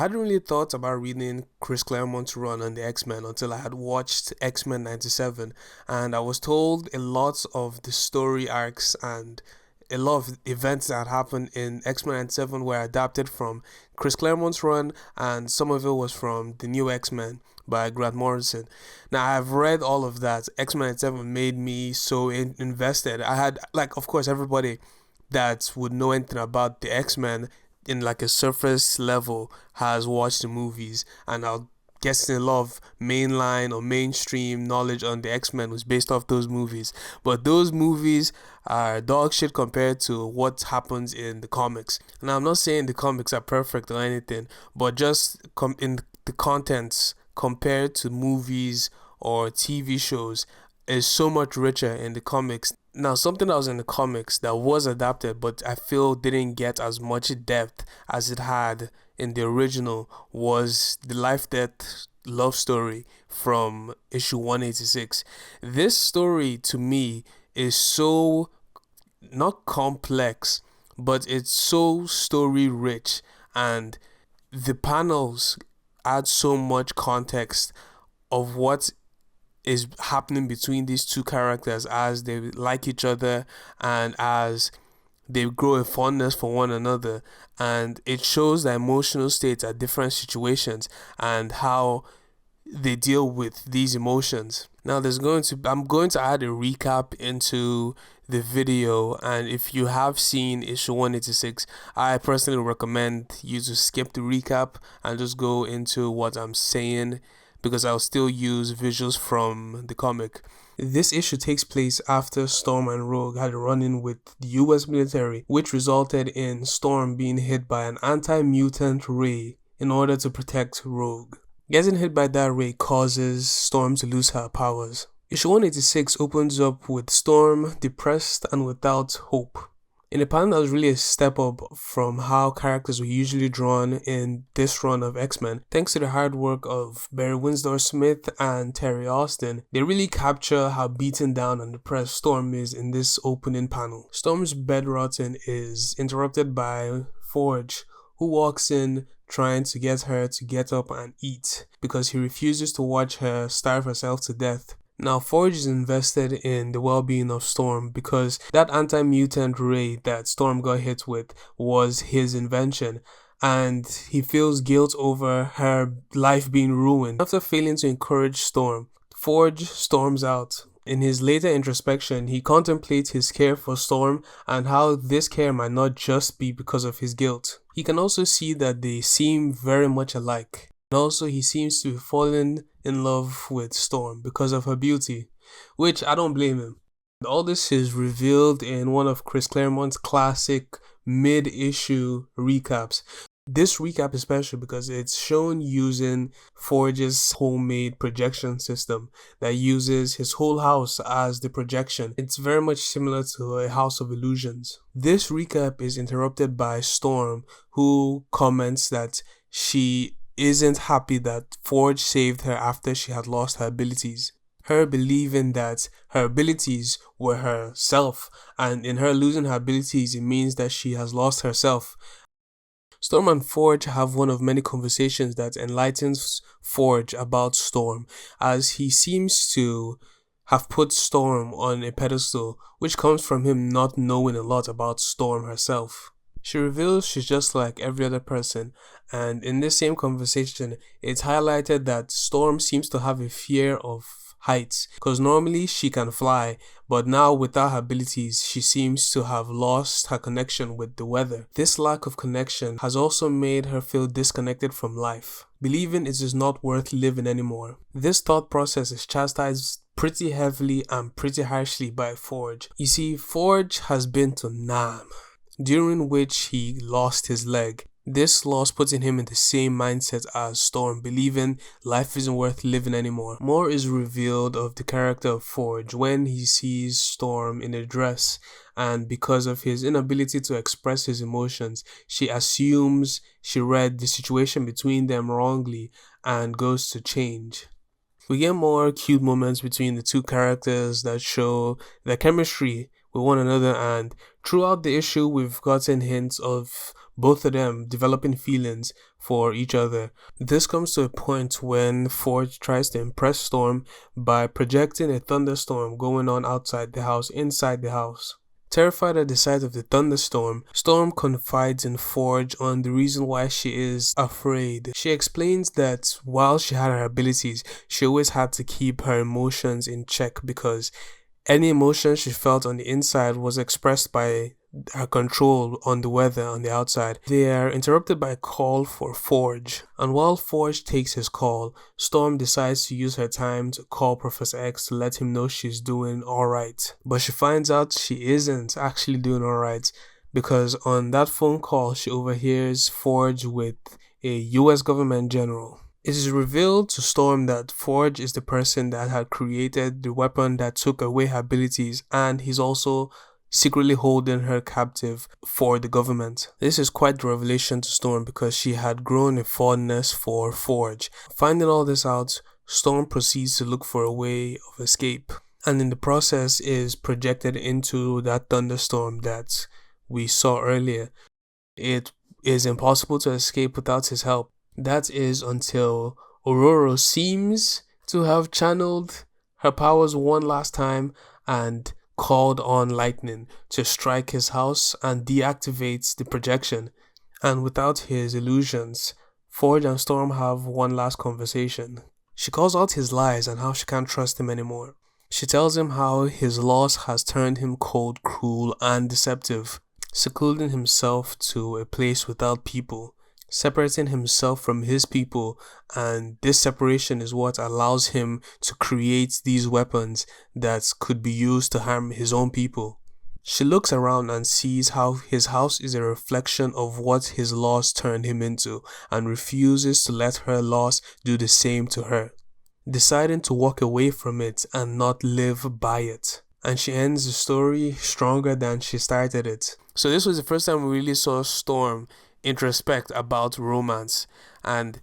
hadn't really thought about reading Chris Claremont's run on the X-Men until I had watched X-Men 97, and I was told a lot of the story arcs and a lot of events that happened in X-Men 97 were adapted from Chris Claremont's run, and some of it was from the new X-Men by Grant Morrison. Now, I've read all of that. X-Men 97 made me so invested. I had, like, of course, everybody that would know anything about the X-Men in like a surface level has watched the movies, and I'll guessing a lot of mainline or mainstream knowledge on the X-Men was based off those movies. But those movies are dog shit compared to what happens in the comics. Now, I'm not saying the comics are perfect or anything, but just in the contents compared to movies or TV shows is so much richer in the comics. Now, something that was in the comics that was adapted, but I feel didn't get as much depth as it had in the original, was the Lifedeath love story from issue 186. This story to me is so not complex, but it's so story rich, and the panels add so much context of what is happening between these two characters as they like each other and as they grow a fondness for one another, and it shows the emotional states at different situations and how they deal with these emotions. Now, I'm going to add a recap into the video, and if you have seen issue 186, I personally recommend you to skip the recap and just go into what I'm saying, because I'll still use visuals from the comic. This issue takes place after Storm and Rogue had a run-in with the US military, which resulted in Storm being hit by an anti-mutant ray in order to protect Rogue. Getting hit by that ray causes Storm to lose her powers. Issue 186 opens up with Storm depressed and without hope. In a panel that was really a step up from how characters were usually drawn in this run of X-Men, thanks to the hard work of Barry Windsor-Smith and Terry Austin, they really capture how beaten down and depressed Storm is in this opening panel. Storm's bedrotting is interrupted by Forge, who walks in trying to get her to get up and eat because he refuses to watch her starve herself to death. Now, Forge is invested in the well-being of Storm because that anti-mutant ray that Storm got hit with was his invention, and he feels guilt over her life being ruined. After failing to encourage Storm, Forge storms out. In his later introspection, he contemplates his care for Storm and how this care might not just be because of his guilt. He can also see that they seem very much alike. And also, he seems to be falling in love with Storm because of her beauty, which I don't blame him. All this is revealed in one of Chris Claremont's classic mid-issue recaps. This recap is special because it's shown using Forge's homemade projection system that uses his whole house as the projection. It's very much similar to a House of Illusions. This recap is interrupted by Storm, who comments that she isn't happy that Forge saved her after she had lost her abilities. Her believing that her abilities were herself, and in her losing her abilities, it means that she has lost herself. Storm and Forge have one of many conversations that enlightens Forge about Storm, as he seems to have put Storm on a pedestal, which comes from him not knowing a lot about Storm herself. She reveals she's just like every other person, and in this same conversation, it's highlighted that Storm seems to have a fear of heights, because normally she can fly, but now without her abilities, she seems to have lost her connection with the weather. This lack of connection has also made her feel disconnected from life, believing it is not worth living anymore. This thought process is chastised pretty heavily and pretty harshly by Forge. You see, Forge has been to Nam, during which he lost his leg. This loss putting him in the same mindset as Storm, believing life isn't worth living anymore. More is revealed of the character of Forge when he sees Storm in a dress, and because of his inability to express his emotions, she assumes she read the situation between them wrongly and goes to change. We get more cute moments between the two characters that show their chemistry with one another, and throughout the issue we've gotten hints of both of them developing feelings for each other. This comes to a point when Forge tries to impress Storm by projecting a thunderstorm going on outside the house inside the house. Terrified at the sight of the thunderstorm, Storm confides in Forge on the reason why she is afraid. She explains that while she had her abilities, she always had to keep her emotions in check because any emotion she felt on the inside was expressed by her control on the weather on the outside. They are interrupted by a call for Forge, and while Forge takes his call, Storm decides to use her time to call Professor X to let him know she's doing alright. But she finds out she isn't actually doing alright because on that phone call she overhears Forge with a US government general. It is revealed to Storm that Forge is the person that had created the weapon that took away her abilities, and he's also secretly holding her captive for the government. This is quite the revelation to Storm because she had grown a fondness for Forge. Finding all this out, Storm proceeds to look for a way of escape, and in the process is projected into that thunderstorm that we saw earlier. It is impossible to escape without his help. That is until Aurora seems to have channeled her powers one last time and called on lightning to strike his house and deactivates the projection. And without his illusions, Forge and Storm have one last conversation. She calls out his lies and how she can't trust him anymore. She tells him how his loss has turned him cold, cruel, and deceptive, secluding himself to a place without people, separating himself from his people, and this separation is what allows him to create these weapons that could be used to harm his own people. She looks around and sees how his house is a reflection of what his loss turned him into and refuses to let her loss do the same to her, deciding to walk away from it and not live by it. And she ends the story stronger than she started it. So this was the first time we really saw Storm introspect about romance, and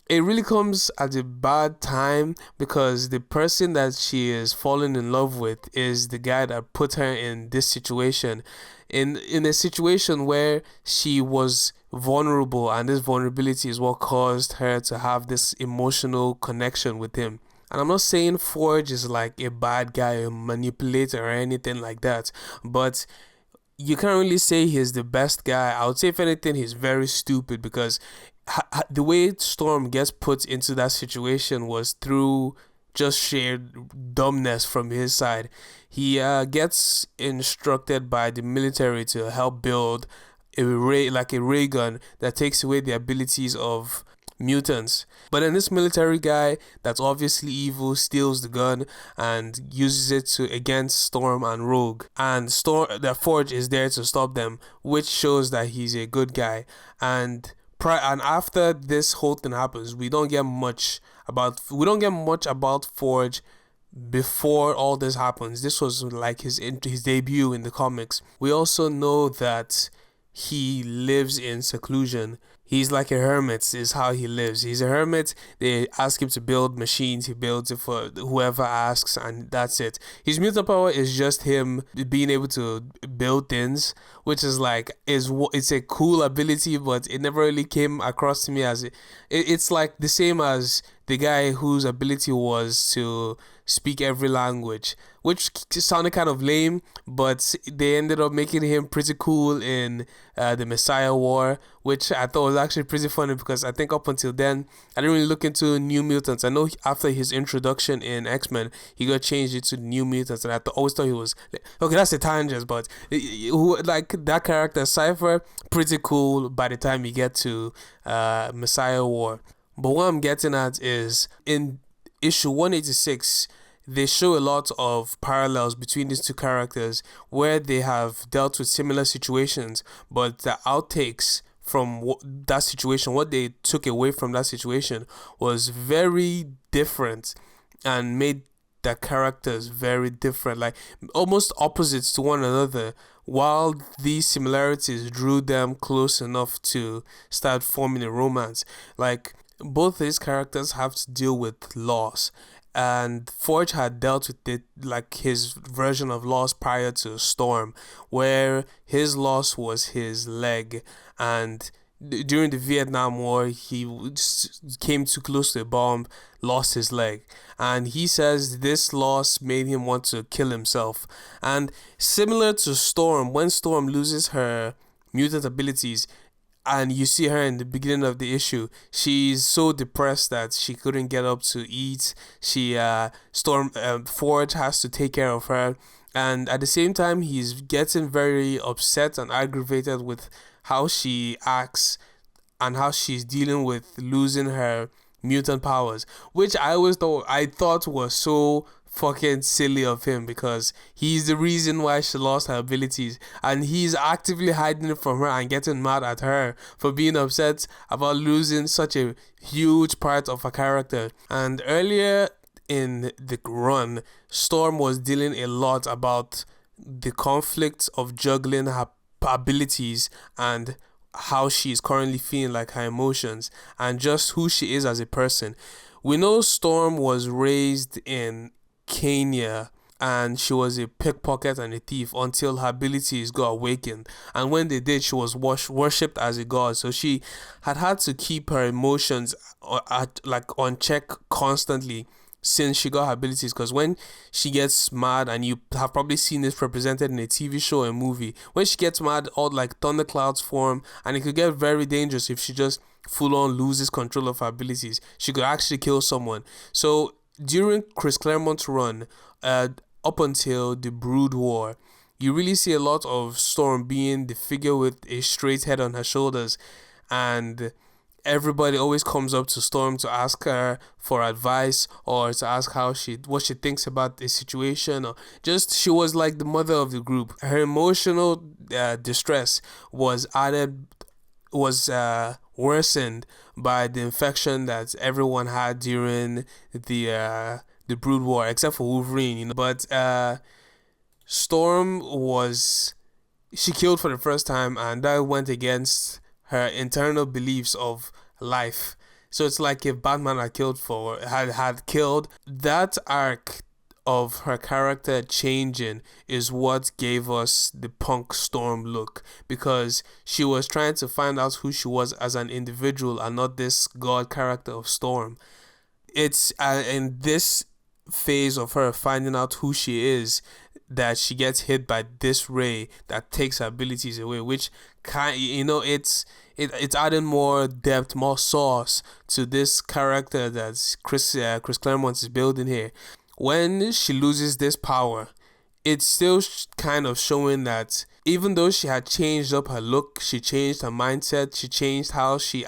it really comes at a bad time because the person that she is falling in love with is the guy that put her in this situation, in a situation where she was vulnerable, and this vulnerability is what caused her to have this emotional connection with him. And I'm not saying Forge is like a bad guy, a manipulator or anything like that, but you can't really say he's the best guy. I would say if anything he's very stupid because the way Storm gets put into that situation was through just sheer dumbness from his side. He gets instructed by the military to help build a ray gun that takes away the abilities of mutants. But then this military guy that's obviously evil steals the gun and uses it to against Storm and Rogue, and the Forge is there to stop them, which shows that he's a good guy. And after this whole thing happens, we don't get much about Forge before all this happens. This was like his debut in the comics. We also know that he lives in seclusion. He's like a hermit is how he lives. He's a hermit. They ask him to build machines. He builds it for whoever asks, and that's it. His mutant power is just him being able to build things, which is it's a cool ability, but it never really came across to me as it's like the same as the guy whose ability was to speak every language, which sounded kind of lame, but they ended up making him pretty cool in the Messiah War, which I thought was actually pretty funny because I think up until then I didn't really look into New Mutants. I know after his introduction in X-Men he got changed into New Mutants, and I always thought he was okay. That's a tangent, but like that character Cypher, pretty cool by the time you get to Messiah War. But what I'm getting at is in issue 186, they show a lot of parallels between these two characters where they have dealt with similar situations, but the outtakes from that situation, what they took away from that situation, was very different and made the characters very different, like almost opposites to one another, while these similarities drew them close enough to start forming a romance. Like both these characters have to deal with loss. and Forge had dealt with it like his version of loss prior to Storm, where his loss was his leg, and during the Vietnam War, he came too close to a bomb, lost his leg, and he says this loss made him want to kill himself. And similar to Storm, when Storm loses her mutant abilities, and you see her in the beginning of the issue, she's so depressed that she couldn't get up to eat. Forge has to take care of her, and at the same time he's getting very upset and aggravated with how she acts and how she's dealing with losing her mutant powers, which I thought was so fucking silly of him, because he's the reason why she lost her abilities, and he's actively hiding it from her and getting mad at her for being upset about losing such a huge part of her character. And earlier in the run, Storm was dealing a lot about the conflict of juggling her abilities and how she's currently feeling, like her emotions and just who she is as a person. We know Storm was raised in Kenya, and she was a pickpocket and a thief until her abilities got awakened, and when they did, she was worshipped as a god. So she had to keep her emotions on check constantly since she got her abilities, because when she gets mad, and you have probably seen this represented in a TV show or movie, when she gets mad, all like thunderclouds form, and it could get very dangerous if she just full on loses control of her abilities. She could actually kill someone. So during Chris Claremont's run, up until the Brood War, you really see a lot of Storm being the figure with a straight head on her shoulders, and everybody always comes up to Storm to ask her for advice, or to ask what she thinks about the situation, or just she was like the mother of the group. Her emotional distress was worsened by the infection that everyone had during the Brood War, except for Wolverine, But Storm she killed for the first time, and that went against her internal beliefs of life. So it's like if Batman had killed. That arc of her character changing is what gave us the punk Storm look, because she was trying to find out who she was as an individual and not this god character of Storm. It's in this phase of her finding out who she is that she gets hit by this ray that takes her abilities away, which it's adding more depth, more sauce to this character that Chris Claremont is building here. When she loses this power, it's still kind of showing that even though she had changed up her look, she changed her mindset, she changed how she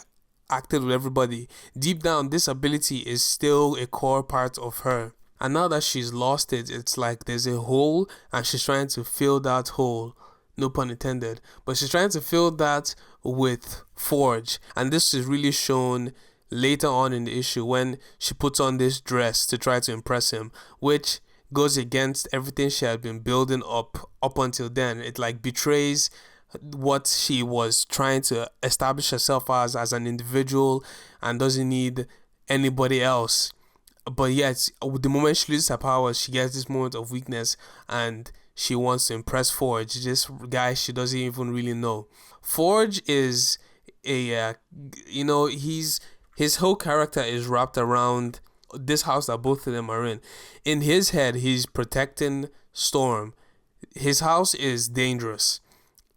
acted with everybody, deep down this ability is still a core part of her. And now that she's lost it, it's like there's a hole, and she's trying to fill that hole. No pun intended. But she's trying to fill that with Forge. And this is really shown later on in the issue when she puts on this dress to try to impress him, which goes against everything she had been building up until then. It like betrays what she was trying to establish herself as an individual, and doesn't need anybody else. But yet, the moment she loses her powers, she gets this moment of weakness, and she wants to impress Forge, this guy she doesn't even really know. Forge is his whole character is wrapped around this house that both of them are in. In his head, he's protecting Storm. His house is dangerous.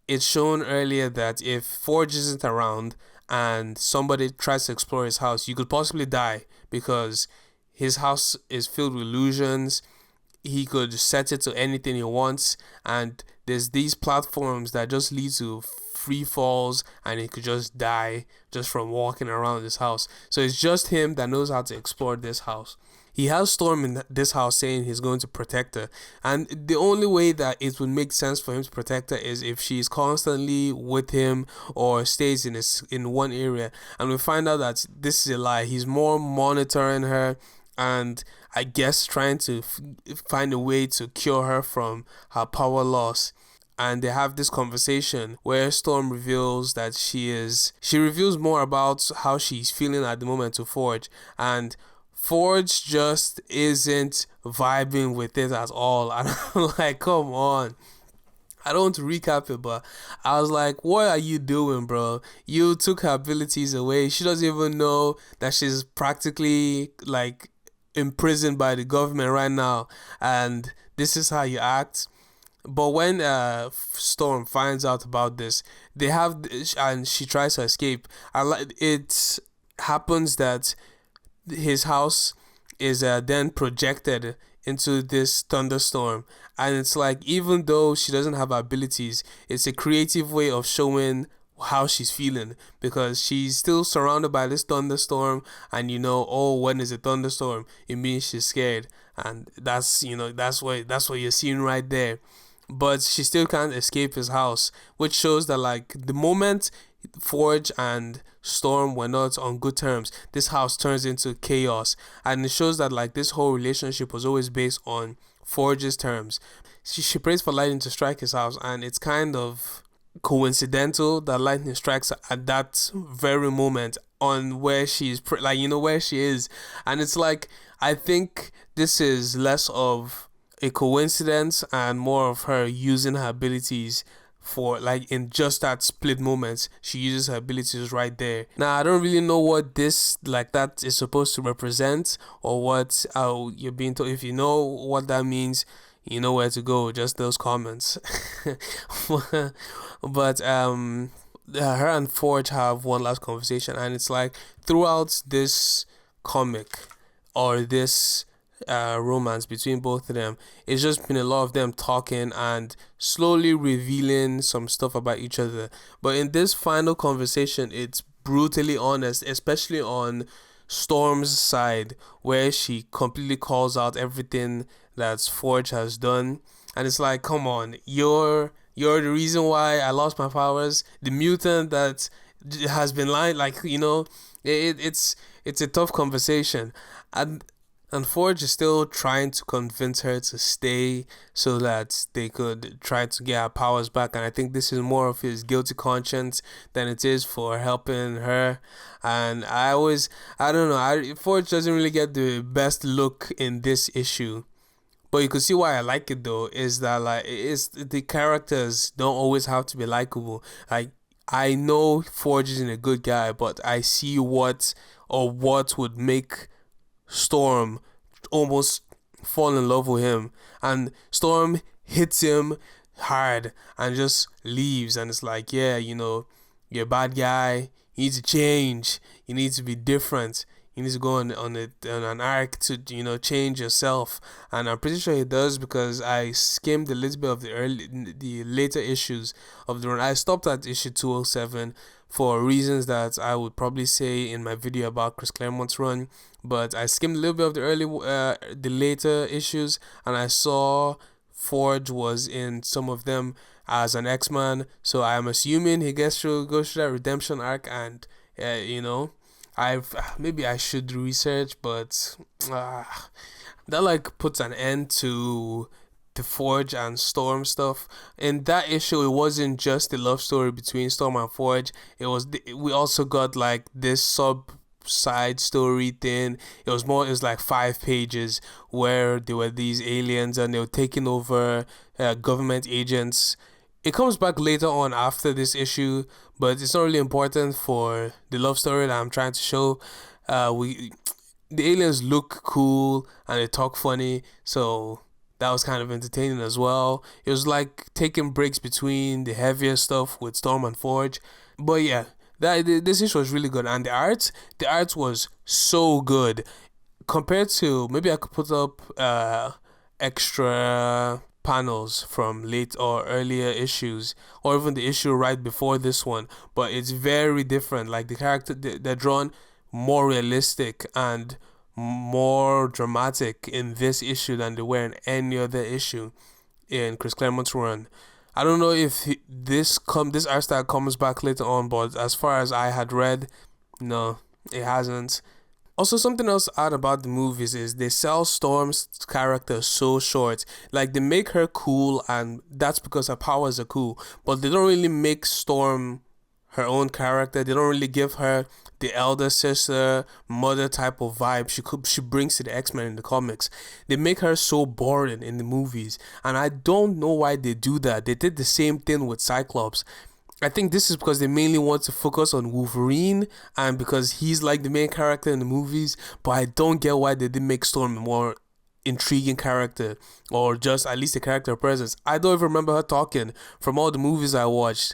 It's shown earlier that if Forge isn't around and somebody tries to explore his house, you could possibly die, because his house is filled with illusions. He could set it to anything he wants, and there's these platforms that just lead to free falls, and he could just die just from walking around this house. So it's just him that knows how to explore this house. He has Storm in this house saying he's going to protect her, and the only way that it would make sense for him to protect her is if she's constantly with him or stays in one area. And we find out that this is a lie. He's more monitoring her, and I guess trying to find a way to cure her from her power loss. And they have this conversation where Storm reveals that she reveals more about how she's feeling at the moment to Forge, and Forge just isn't vibing with it at all. And I'm like, come on. I don't want to recap it, but I was like, what are you doing, bro? You took her abilities away. She doesn't even know that she's practically like imprisoned by the government right now. And this is how you act. But when Storm finds out about this, they have, and she tries to escape. It happens that his house is then projected into this thunderstorm, and it's like, even though she doesn't have abilities, it's a creative way of showing how she's feeling, because she's still surrounded by this thunderstorm, and oh, when is a thunderstorm, it means she's scared. And that's what you're seeing right there. But she still can't escape his house, which shows that, like, the moment Forge and Storm were not on good terms, this house turns into chaos. And it shows that, like, this whole relationship was always based on Forge's terms. She prays for lightning to strike his house, and it's kind of coincidental that lightning strikes at that very moment on where she's where she is. And it's like, I think this is less of a coincidence and more of her using her abilities for, like, in just that split moment, she uses her abilities right there. Now, I don't really know what this, like, that is supposed to represent, or what you're being told. If you know what that means, you know where to go. Just those comments. But her and Forge have one last conversation, and it's like, throughout this comic, or this romance between both of them, it's just been a lot of them talking and slowly revealing some stuff about each other. But in this final conversation, it's brutally honest, especially on Storm's side, where she completely calls out everything that Forge has done. And it's like, come on, you're the reason why I lost my powers. The mutant that has been lying, like, it's a tough conversation. And Forge is still trying to convince her to stay so that they could try to get her powers back. And I think this is more of his guilty conscience than it is for helping her. And I don't know, Forge doesn't really get the best look in this issue. But you can see why I like it, though, is that, like, it's the characters don't always have to be likable. Like, I know Forge isn't a good guy, but I see what would make Storm almost fall in love with him. And Storm hits him hard and just leaves. And it's like, yeah, you're a bad guy. You need to change. You need to be different. You need to go on an arc to change yourself. And I'm pretty sure he does, because I skimmed a little bit of the later issues of the run. I stopped at issue 207 for reasons that I would probably say in my video about Chris Claremont's run. But I skimmed a little bit of the later issues, and I saw Forge was in some of them as an X-Man. So I'm assuming he goes through that redemption arc, and maybe I should research, but that, like, puts an end to the Forge and Storm stuff. In that issue, it wasn't just the love story between Storm and Forge. We also got, like, this side story thing. It was like 5 pages where there were these aliens and they were taking over government agents. It comes back later on after this issue, but it's not really important for the love story that I'm trying to show. The aliens look cool and they talk funny, so that was kind of entertaining as well. It was like taking breaks between the heavier stuff with Storm and Forge. But yeah, this issue was really good, and the art was so good. Compared to, maybe I could put up extra panels from late or earlier issues, or even the issue right before this one, but it's very different. Like, the character, they're drawn more realistic and more dramatic in this issue than they were in any other issue in Chris Claremont's run. I don't know if this art style comes back later on, but as far as I had read, no, it hasn't. Also, something else odd about the movies is they sell Storm's character so short. Like, they make her cool, and that's because her powers are cool, but they don't really make Storm her own character. They don't really give her the elder sister, mother type of vibe she brings to the X-Men in the comics. They make her so boring in the movies, and I don't know why they do that. They did the same thing with Cyclops. I think this is because they mainly want to focus on Wolverine and because he's like the main character in the movies, but I don't get why they didn't make Storm a more intriguing character or just at least a character presence. I don't even remember her talking from all the movies I watched.